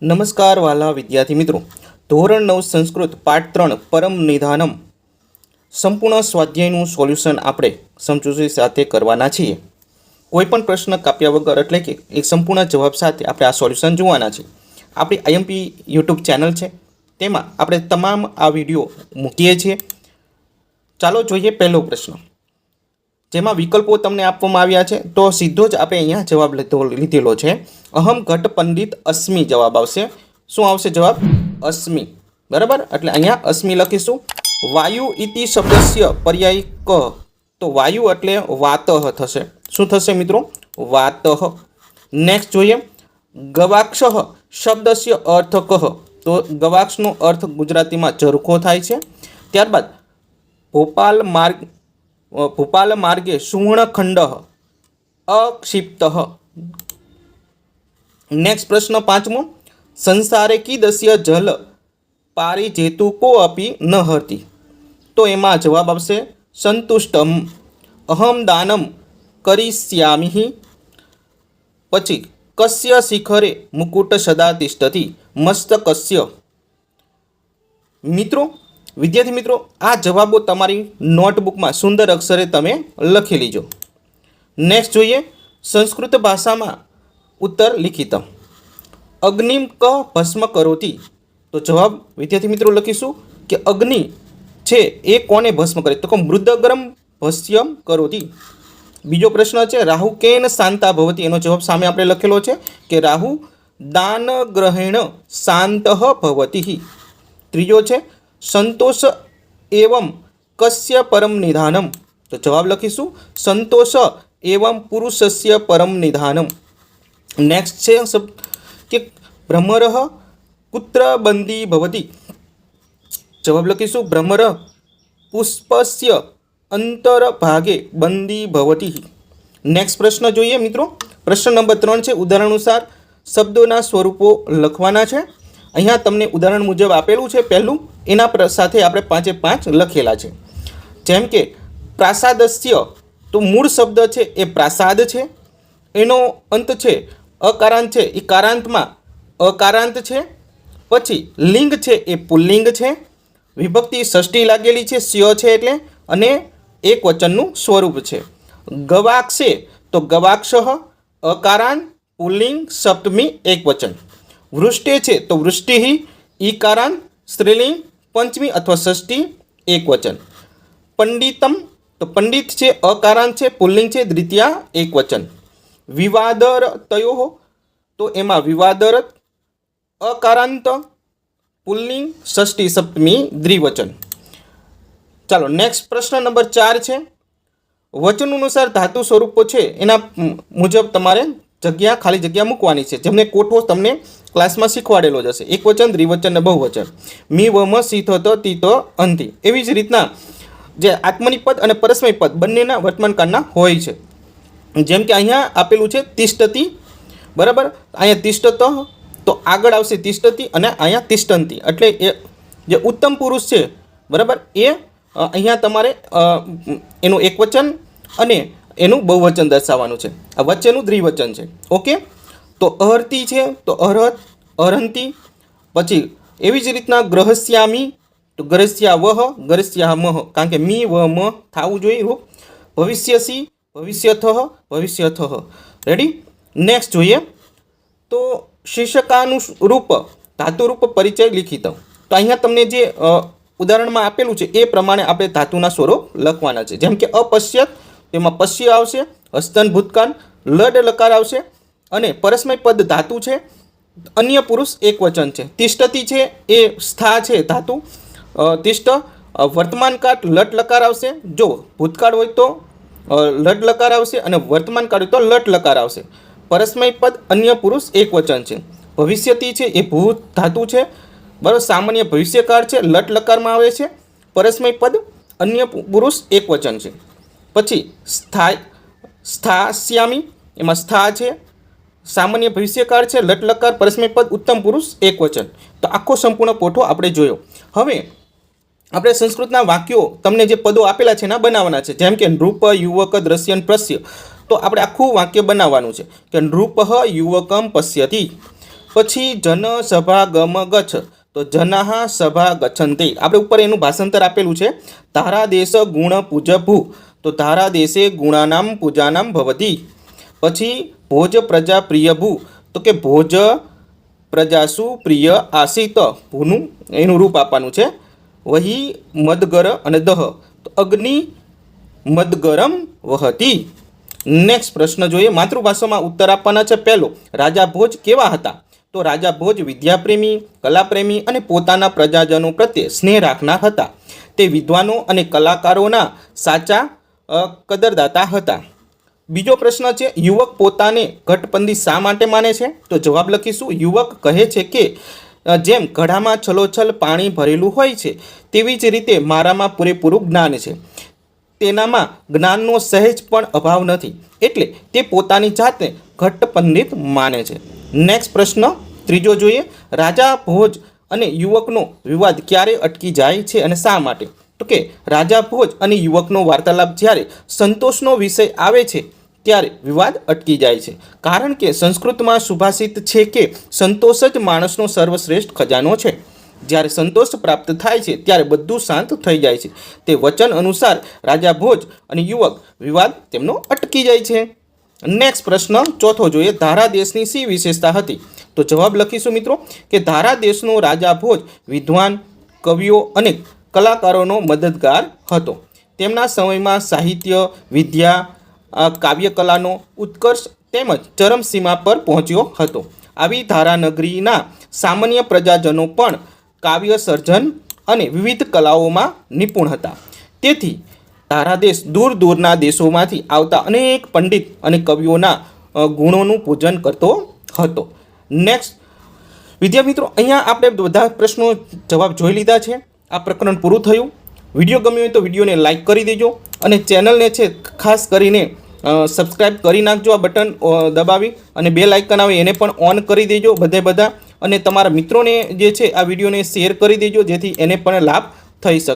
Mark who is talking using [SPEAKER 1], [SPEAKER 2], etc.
[SPEAKER 1] નમસ્કાર વાલા વિદ્યાર્થી મિત્રો, ધોરણ 9 સંસ્કૃત પાઠ 3 પરમ નિધાનમ સંપૂર્ણ સ્વાધ્યાયનું સોલ્યુશન આપણે સમજૂતી સાથે કરવાના છીએ. કોઈપણ પ્રશ્ન કાપ્યા વગર એટલે કે એક સંપૂર્ણ જવાબ સાથે આપણે આ સોલ્યુશન જોવાના છે. આપણી આઈએમપી યુટ્યુબ ચેનલ છે, તેમાં આપણે તમામ આ વિડીયો મૂકીએ છીએ. ચાલો જોઈએ પહેલો પ્રશ્ન, જેમાં વિકલ્પો તમને આપવામાં આવ્યા છે. તો સીધો જ આપણે અહીંયા જવાબ લીધેલો છે. અહમ ઘટ પંડિત અસ્મિ જવાબ આવશે. શું આવશે જવાબ? અસ્મિ. બરાબર, એટલે અહીંયા અસ્મિ લખીશું. વાયુ ઇતિ શબ્દસ્ય પર્યાય ક, તો વાયુ એટલે વાતઃ થશે. શું થશે મિત્રો? વાતઃ. નેક્સ્ટ જોઈએ, ગવાક્ષ શબ્દસ્ય અર્થ કહ, તો ગવાક્ષનો અર્થ ગુજરાતીમાં ઝરખો થાય છે. ત્યારબાદ ભોપાલ માર્ગે સુવર્ણખંડ અક્ષિપ્ત. નેક્સ્ટ પ્રશ્ન પાંચમો, સંસારે કીદસ્ય જલ પારિજેતુ કો અપી ન હરતી, તો એમાં જવાબ આવશે સંતુષ્ટમ. અહમ દાનમ કરિષ્યામિ. પછી કસ્ય શિખરે મુકુટ સદા તિષ્ઠતિ મસ્તકસ્ય. મિત્રો, વિદ્યાર્થી મિત્રો, આ જવાબો તમારી નોટબુકમાં સુંદર અક્ષરે તમે લખી લીજો. નેક્સ્ટ જોઈએ, સંસ્કૃત ભાષામાં ઉત્તર લિખિતમ. અગ્નિમ ક ભસ્મ કરોતી, તો જવાબ વિદ્યાર્થી મિત્રો લખીશું કે અગ્નિ છે એ કોને ભસ્મ કરે, તો કે મૃદગરમ ભસ્યમ કરોતી. બીજો પ્રશ્ન છે, રાહુ કેન શાંતા ભવતી, એનો જવાબ સામે આપણે લખેલો છે કે રાહુ દાન ગ્રહેણ શાંત ભવતી. ત્રીજો છે, સંતોષ એવમ કસ્ય પરમ નિધાનમ, તો જવાબ લખીશું સંતોષ એવમ પુરુષસ્ય પરમ નિધાનમ. નેક્સ્ટ છે કે ભ્રમર કુત્ર બંદી ભવતી, જવાબ લખીશું ભ્રમર પુષ્પસ્ય અંતરભાગે બંદી ભવતી. નેક્સ્ટ પ્રશ્ન જોઈએ મિત્રો, પ્રશ્ન નંબર 3 છે, ઉદાહરણ અનુસાર શબ્દોના સ્વરૂપો લખવાના છે. અહીંયા તમને ઉદાહરણ મુજબ આપેલું છે. પહેલું એના સાથે આપણે 5 લખેલા છે. જેમ કે પ્રાસાદસ્ય, તો મૂળ શબ્દ છે એ પ્રાસાદ છે, એનો અંત છે અકારાંત છે, એ કારાંતમાં અકારાંત છે. પછી લિંગ છે એ પુલ્લિંગ છે, વિભક્તિ ષષ્ઠી લાગેલી છે, સ્ય છે એટલે, અને એક વચનનું સ્વરૂપ છે. ગવાક્ષે, તો ગવાક્ષ અકારાંત પુલ્લિંગ સપ્તમી એક વચન. વૃષ્ટે છે તો વૃષ્ટિ ઈકારાંત સ્ત્રીલિંગ પંચમી અથવા ષષ્ઠી એક વચન. પંડિતમ, તો પંડિત છે અકારાંત છે, પુલ્લિંગ છે, દ્વિતીયા એક વચન. વિવાદર તયો, તો એમાં વિવાદર અકારાંત પુલ્લિંગ ષષ્ઠી સપ્તમી દ્વિવચન. ચાલો નેક્સ્ટ પ્રશ્ન નંબર 4 છે, વચન અનુસાર ધાતુ સ્વરૂપો છે એના મુજબ તમારે ખાલી જગ્યા મૂકવાની છે, જેમને કોઠો તમને ક્લાસમાં શીખવાડેલો જ હશે. એક વચન, દ્વિવચન ને બહુવચન. મી વમ સી થ તી ત અંતિ. એવી જ રીતના જે આત્મનિક પદ અને પરસ્મય પદ બંનેના વર્તમાન કાળના હોય છે. જેમ કે અહીંયા આપેલું છે તિષ્ઠતી, બરાબર, અહીંયા તિષ્ઠત, તો આગળ આવશે તિષ્ઠતી અને અહીંયા તિષ્ઠંતી. એટલે એ જે ઉત્તમ પુરુષ છે, બરાબર, એ અહીંયા તમારે એનું એક વચન અને એનું બહુવચન દર્શાવવાનું છે. આ વચ્ચેનું દ્વિવચન છે. ઓકે, તો અહર્તી છે તો અરહત અરહંતી. પછી એવી જ રીતના ગ્રહસ્યામી, તો ગ્રહસ્યાવહ ગ્રહસ્યામહ, કારણ કે મી વ મ થવું જોઈએ રૂપ. ભવિષ્યસી ભવિષ્યથ ભવિષ્યથ. રેડી. નેક્સ્ટ જોઈએ, તો શીર્ષકાનું રૂપ ધાતુરૂપ પરિચય લિખિત. તો અહીંયા તમને જે ઉદાહરણમાં આપેલું છે એ પ્રમાણે આપણે ધાતુના સ્વરૂપ લખવાના છે. જેમ કે અપશ્યત, તેમાં પશ્ય આવશે, હસ્તન ભૂતકાળ, લડ લકાર આવશે, અને પરસ્મય પદ ધાતુ છે, અન્ય પુરુષ એક વચન છે. તિષ્ઠતી છે એ સ્થા છે ધાતુ, તિષ્ઠ વર્તમાન કાળ લટ લકાર આવશે. જો ભૂતકાળ હોય તો લટ લકાર આવશે, અને વર્તમાન કાળ હોય તો લટ લકાર આવશે. પરસ્મય પદ અન્ય પુરુષ એક વચન છે. ભવિષ્યતી છે એ ભૂત ધાતુ છે, બરાબર, સામાન્ય ભવિષ્યકાળ છે, લટ લકારમાં આવે છે. પરસ્મય પદ અન્ય પુરુષ એક વચન છે. પછી સ્થાસ્યામી, એમાં સ્થા છે, સામાન્ય ભવિષ્યકાળ છે, લટ લકાર, પરસ્મય પદ, ઉત્તમ પુરુષ એક વચન. તો આખો સંપૂર્ણ કોઠો આપણે જોયો. હવે આપણે સંસ્કૃતના વાક્યો તમને જે પદો આપેલા છે એના બનાવવાના છે. જેમ કે નૃપ, યુવક, દ્રશ્યન, પ્રસ્ય. તો આપણે આખું વાક્ય બનાવવાનું છે કે નૃપ યુવકમ પશ્યતિ. પછી જન સભા ગમ ગચ્છ, તો જનાહ સભા ગચ્છન્તે, આપણે ઉપર એનું ભાષાંતર આપેલું છે. તારા દેશ ગુણ પૂજ ભૂ, તો તારા દેશે ગુણાનામ પૂજાનામ ભવતી. પછી ભોજ પ્રજા પ્રિય ભૂ, તો કે ભોજ પ્રજાસુ પ્રિય આસિત, ભૂનું એનું રૂપ આપવાનું છે. વહી મદગર અને દહ, તો અગ્નિ મદગરમ વહતી. નેક્સ્ટ પ્રશ્ન જોઈએ. માતૃભાષામાં ઉત્તર આપવાના છે. પહેલો, રાજા ભોજ કેવા હતા? તો રાજા ભોજ વિદ્યાપ્રેમી, કલાપ્રેમી અને પોતાના પ્રજાજનો પ્રત્યે સ્નેહ રાખનાર હતા. તે વિદ્વાનો અને કલાકારોના સાચા કદરદાતા હતા. બીજો પ્રશ્ન છે, યુવક પોતાને ઘટબંધી શા માટે માને છે? તો જવાબ લખીશું. યુવક કહે છે કે જેમ ઘડામાં છલોછલ પાણી ભરેલું હોય છે તેવી જ રીતે મારામાં પૂરેપૂરું જ્ઞાન છે. તેનામાં જ્ઞાનનો સહેજ પણ અભાવ નથી, એટલે તે પોતાની જાતને ઘટપંડિત માને છે. નેક્સ્ટ પ્રશ્ન ત્રીજો જોઈએ. રાજા ભોજ અને યુવકનો વિવાદ ક્યારે અટકી જાય છે અને શા માટે? તો કે રાજા ભોજ અને યુવકનો વાર્તાલાપ જ્યારે સંતોષનો વિષય આવે છે ત્યારે વિવાદ અટકી જાય છે. કારણ કે સંસ્કૃતમાં સુભાષિત છે કે સંતોષ જ માણસનો સર્વશ્રેષ્ઠ ખજાનો છે. જ્યારે સંતોષ પ્રાપ્ત થાય છે ત્યારે બધું શાંત થઈ જાય છે. તે વચન અનુસાર રાજા ભોજ અને યુવક વિવાદ તેમનો અટકી જાય છે. નેક્સ્ટ પ્રશ્ન ચોથો જોઈએ. ધારા દેશની શી વિશેષતા હતી? તો જવાબ લખીશું મિત્રો કે ધારા દેશનો રાજા ભોજ વિદ્વાન, કવિઓ અને કલાકારોનો મદદગાર હતો. તેમના સમયમાં સાહિત્ય, વિદ્યા, કાવ્યકલાનો ઉત્કર્ષ તેમજ ચરમસીમા પર પહોંચ્યો હતો. આવી ધારાનગરીના સામાન્ય પ્રજાજનો પણ કાવ્ય સર્જન અને વિવિધ કલાઓમાં નિપુણ હતા. તેથી ધારા દેશ દૂર દૂરના દેશોમાંથી આવતા અનેક પંડિત અને કવિઓના ગુણોનું પૂજન કરતો હતો. નેક્સ્ટ વિદ્યાર્થી મિત્રો, અહીંયા આપણે બધા પ્રશ્નો જવાબ જોઈ લીધા છે. આ પ્રકરણ પૂરું થયું. વિડીયો ગમ્યો હોય તો વિડીયોને લાઇક કરી દેજો અને ચેનલને છે ખાસ કરીને સબસ્ક્રાઈબ કરી નાખજો. આ બટન દબાવી અને બેલ આઇકન આવે એને પણ ઓન કરી દેજો બધા. અને તમારા મિત્રોને જે છે આ વિડીયોને શેર કરી દેજો, જેથી એને પણ લાભ થઈ શકે.